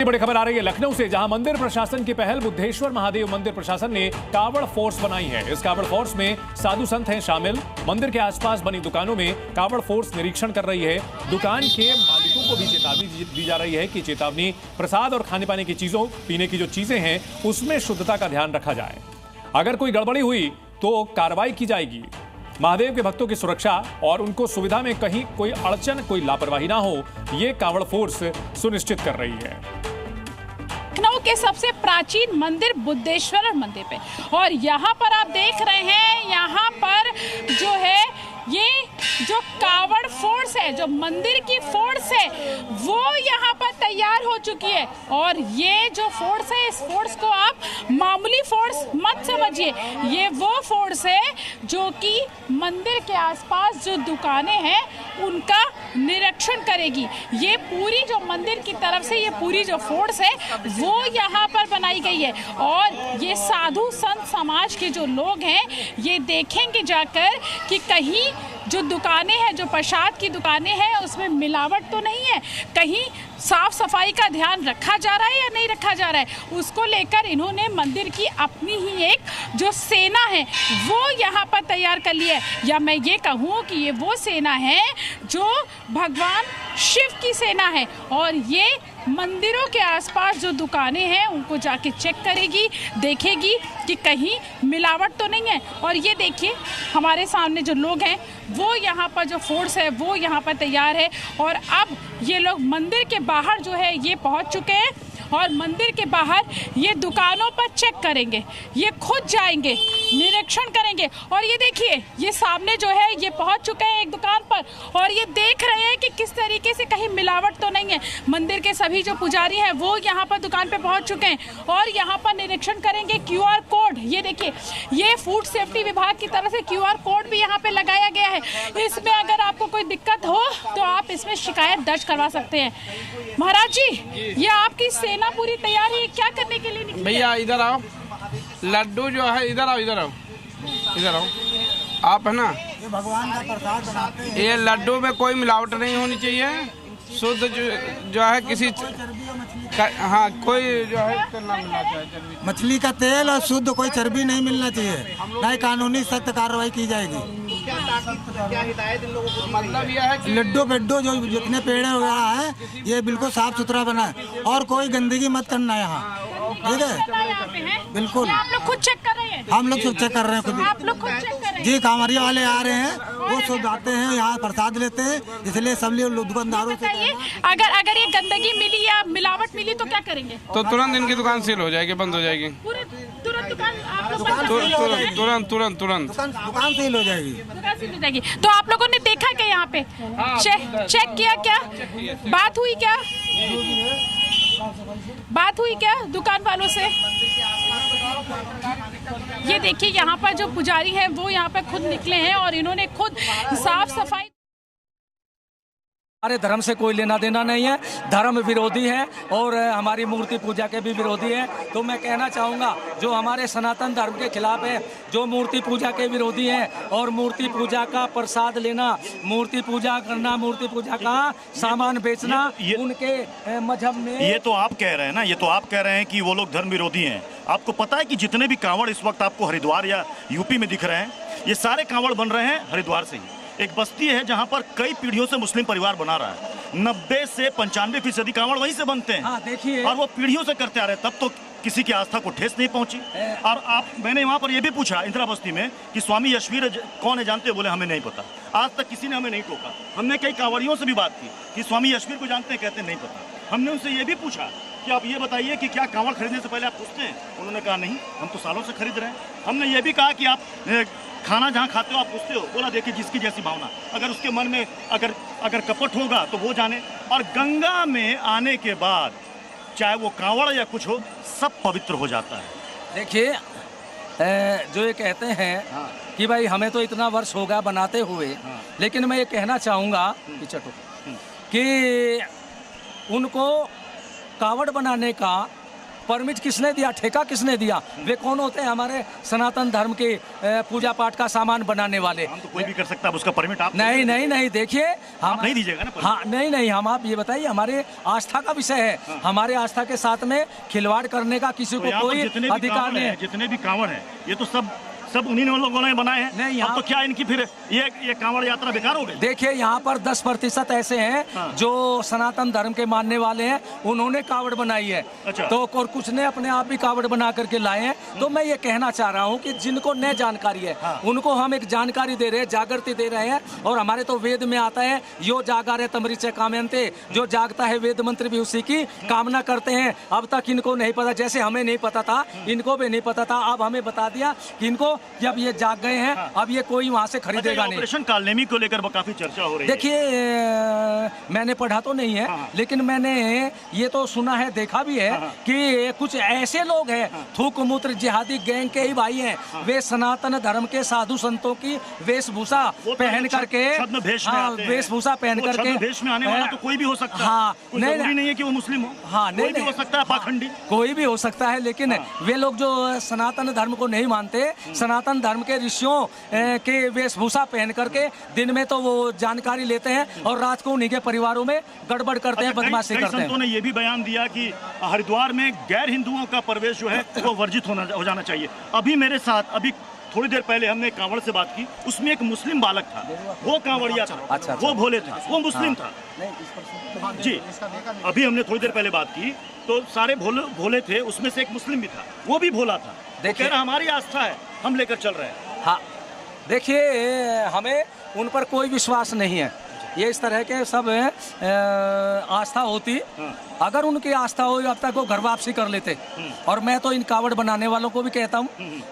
बड़ी खबर आ रही है लखनऊ से, जहां मंदिर प्रशासन की पहल बुद्धेश्वर महादेव मंदिर प्रशासन ने कावड़ फोर्स बनाई है। इस कावड़ फोर्स में साधु संत हैं शामिल। मंदिर के आसपास बनी दुकानों में कावड़ फोर्स निरीक्षण कर रही है। दुकान के मालिकों को भी चेतावनी दी जा रही है कि चेतावनी प्रसाद और खाने पाने की चीजों, पीने की जो चीजें हैं उसमें शुद्धता का ध्यान रखा जाए। अगर कोई गड़बड़ी हुई तो कार्रवाई की जाएगी। महादेव के भक्तों की सुरक्षा और उनको सुविधा में कहीं कोई अड़चन, कोई लापरवाही ना हो, ये कावड़ फोर्स सुनिश्चित कर रही है। लखनऊ के सबसे प्राचीन मंदिर बुद्धेश्वर मंदिर पे, और यहाँ पर आप देख रहे हैं, यहाँ पर जो है ये जो कावड़ फोर्स है, जो मंदिर की फोर्स है, वो यहाँ पर तैयार हो चुकी है। और ये जो फोर्स है, इस फोर्स को आप मामूली फोर्स मत समझिए। ये वो फोर्स है जो कि मंदिर के आसपास जो दुकानें हैं उनका निरीक्षण करेगी। ये पूरी जो मंदिर की तरफ से ये पूरी जो फोर्स है वो यहाँ पर बनाई गई है। और ये साधु संत समाज के जो लोग हैं ये देखेंगे जाकर कि कहीं जो दुकानें हैं, जो प्रसाद की दुकानें हैं, उसमें मिलावट तो नहीं है, कहीं साफ सफाई का ध्यान रखा जा रहा है या नहीं रखा जा रहा है। उसको लेकर इन्होंने मंदिर की अपनी ही एक जो सेना है वो यहाँ पर तैयार कर ली है। या मैं ये कहूँ कि ये वो सेना है जो भगवान शिव की सेना है, और ये मंदिरों के आसपास जो दुकानें हैं उनको जाके चेक करेगी, देखेगी कि कहीं मिलावट तो नहीं है। और ये देखिए हमारे सामने जो लोग हैं वो यहाँ पर जो फोर्स है वो यहाँ पर तैयार है। और अब ये लोग मंदिर के बाहर जो है ये पहुँच चुके हैं और मंदिर के बाहर ये दुकानों पर चेक करेंगे, ये खुद जाएंगे, निरीक्षण करेंगे। और ये देखिए ये सामने जो है ये पहुंच चुके हैं एक दुकान पर, और ये देख रहे हैं कि किस तरीके से कहीं मिलावट तो नहीं है। मंदिर के सभी जो पुजारी हैं वो यहाँ पर दुकान पे पहुंच चुके हैं और यहाँ पर निरीक्षण करेंगे। QR कोड, ये देखिए, ये फूड सेफ्टी विभाग की तरफ से QR कोड भी यहाँ पे लगाया गया है। इसमें अगर आपको कोई दिक्कत हो तो आप इसमें शिकायत दर्ज करवा सकते हैं। महाराज जी, ये आपकी सेना पूरी तैयार है, क्या करने के लिए निकली? भैया इधर आओ, लड्डू जो है इधर आओ, इधर आओ, इधर आओ। आप है ना, ये भगवान का प्रसाद बनाते हैं। ये लड्डू में कोई मिलावट नहीं होनी चाहिए, शुद्ध जो है किसी हाँ कोई जो है ना मिलना चाहिए। मछली का तेल और शुद्ध, कोई चर्बी नहीं मिलना चाहिए, नहीं कानूनी सख्त कार्रवाई की जाएगी। क्या हिदायत इन लोगों को? मतलब यह है कि लड्डू पेड्डू जो जितने पेड़ वगैरह है ये बिल्कुल साफ सुथरा बना है और कोई गंदगी मत करना यहाँ, ठीक है? बिल्कुल। आप लोग खुद चेक कर रहे हैं? हम लोग सब चेक कर रहे हैं खुद। आप लोग खुद चेक कर रहे हैं? जी, कांवरिया वाले आ रहे हैं, वो सब आते हैं यहाँ प्रसाद लेते हैं, इसलिए सब लोग दुकानदारों से। अगर ये गंदगी मिली या मिलावट मिली तो क्या करेंगे? तो तुरंत इनकी दुकान सील हो जाएगी, बंद हो जाएगी। तुरंत दुकान आप लोग तुरंत दुकान सील हो जाएगी। दुकान सील हो जाएगी। तो आप लोगों ने देखा क्या यहाँ पे? चेक किया क्या? बात हुई क्या? बात हुई क्या दुकान वालों से? ये देखिए यहाँ पर जो पुजारी हैं वो यहाँ पे खुद निकले हैं और इन्होंने खुद साफ सफाई। हमारे धर्म से कोई लेना देना नहीं है, धर्म विरोधी है और हमारी मूर्ति पूजा के भी विरोधी है। तो मैं कहना चाहूँगा जो हमारे सनातन धर्म के खिलाफ है, जो मूर्ति पूजा के विरोधी हैं और मूर्ति पूजा का प्रसाद लेना, मूर्ति पूजा करना, मूर्ति पूजा का सामान बेचना, उनके मजहब में। ये तो आप कह रहे हैं ना, ये तो आप कह रहे हैं कि वो लोग धर्म विरोधी हैं। आपको पता है कि जितने भी कांवड़ इस वक्त आपको हरिद्वार या यूपी में दिख रहे हैं, ये सारे कांवड़ बन रहे हैं हरिद्वार से ही। एक बस्ती है जहां पर कई पीढ़ियों से मुस्लिम परिवार बना रहा है। 90 से 95% कांवड़ वहीं से बनते हैं। हाँ, देखिए, और वो पीढ़ियों से करते आ रहे हैं, तब तो किसी की आस्था को ठेस नहीं पहुंची। और मैंने वहां पर यह भी पूछा इंदिरा बस्ती में कि स्वामी यशवीर कौन है जानते? बोले हमें नहीं पता। आज तक किसी ने हमें नहीं टोका। हमने कई कांवड़ियों से भी बात की कि स्वामी यशवीर को जानते हैं, कहते नहीं पता। हमने उनसे ये भी पूछा कि आप ये बताइए कि क्या कांवड़ खरीदने से पहले आप पूछते हैं? उन्होंने कहा नहीं, हम तो सालों से खरीद रहे हैं। हमने ये भी कहा कि आप खाना जहाँ खाते हो आप पूछते हो? बोला देखिए जिसकी जैसी भावना, अगर उसके मन में अगर कपट होगा तो वो जाने। और गंगा में आने के बाद चाहे वो कांवड़ या कुछ हो, सब पवित्र हो जाता है। देखिए जो ये कहते हैं कि भाई हमें तो इतना वर्ष हो गया बनाते हुए, लेकिन मैं ये कहना चाहूँगा कि उनको कावड़ बनाने का परमिट किसने दिया, ठेका किसने दिया? वे कौन होते हैं? हमारे सनातन धर्म के पूजा पाठ का सामान बनाने वाले। हम तो कोई भी कर सकता है, उसका परमिट आप नहीं नहीं नहीं, देखिए आप नहीं दीजिएगा ना। हाँ नहीं नहीं, हम आप ये बताइए, हमारे आस्था का विषय है। हाँ। हमारे आस्था के साथ में खिलवाड़ करने का किसी को कोई अधिकार नहीं है। जितने भी कांवड़ है ये तो सब उन्हीं लोगों ने बनाए हैं। नहीं, अब तो क्या इनकी फिर ये कांवड़ यात्रा बेकार हो गई? देखिए यहाँ पर 10% ऐसे हैं हाँ। जो सनातन धर्म के मानने वाले हैं, उन्होंने कावड़ बनाई है। अच्छा। तो और कुछ ने अपने आप भी कावड़ बना करके लाए हैं। तो मैं ये कहना चाह रहा हूँ कि जिनको न जानकारी है उनको हम एक जानकारी दे रहे हैं, जागृति दे रहे हैं। और हमारे तो वेद में आता है, यो जागारे तमरिचे कामयन्ते, जो जागता है वेद मंत्र भी उसी की कामना करते हैं। अब तक इनको नहीं पता, जैसे हमें नहीं पता था, इनको भी नहीं पता था। अब हमें बता दिया कि इनको कि अब ये जाग गए हैं, अब ये कोई वहां से खरीदेगा नहीं। ऑपरेशन कालनेमी को लेकर काफी चर्चा हो रही है। देखिए मैंने पढ़ा तो नहीं है, लेकिन मैंने ये तो सुना है, देखा भी है कि कुछ ऐसे लोग हैं, थूक मूत्र जिहादी गैंग के ही भाई हैं, वे सनातन धर्म के साधु संतों की वेशभूषा पहन करके, वेशभूषा पहन करके, वेश में आने वाला तो कोई भी हो सकता है। हाँ, नहीं है कि वो मुस्लिम हो। हाँ, कोई भी हो सकता है, पाखंडी कोई भी हो सकता है। लेकिन वे लोग जो सनातन धर्म को नहीं मानते, सनातन धर्म के ऋषियों के वेशभूषा पहन करके दिन में तो वो जानकारी लेते हैं और रात को उन्हीं के परिवारों में गड़बड़ करते हैं, बदमाशी करते हैं। संतों ने ये भी बयान दिया कि हरिद्वार में गैर हिंदुओं का प्रवेश जो है वो वर्जित हो जाना चाहिए। अभी मेरे साथ थोड़ी देर पहले हमने कांवड़ से बात की, उसमें एक मुस्लिम बालक था, वो कांवड़िया था। अच्छा। वो भोले था, वो मुस्लिम था जी। अभी हमने थोड़ी देर पहले बात की तो सारे भोले थे, उसमें से एक मुस्लिम भी था, वो भी भोला था। देखिए हमारी आस्था है, हम लेकर चल रहे हैं। हाँ देखिए, हमें उन पर कोई विश्वास नहीं है। ये इस तरह के सब आस्था होती, अगर उनकी आस्था हो अब तक वो घर वापसी कर लेते। और मैं तो इन कावड़ बनाने वालों को भी कहता हूँ,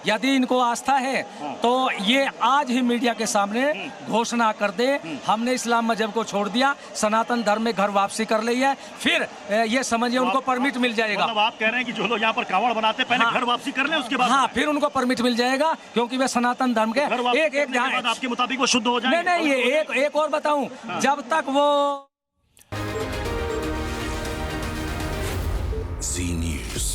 यदि इनको आस्था है तो ये आज ही मीडिया के सामने घोषणा कर दे, हमने इस्लाम मजहब को छोड़ दिया, सनातन धर्म में घर वापसी कर ली है, फिर ये समझिए उनको परमिट मिल जाएगा। मतलब आप कह रहे हैं कि जो लोग यहाँ पर कावड़ बनाते हैं पहले घर वापसी कर लें, उसके बाद हाँ फिर उनको परमिट मिल जाएगा, क्योंकि वे सनातन धर्म के एक आपके मुताबिक वो शुद्ध हो जाएंगे। नहीं, ये एक और बताऊं, जब तक वो Z News.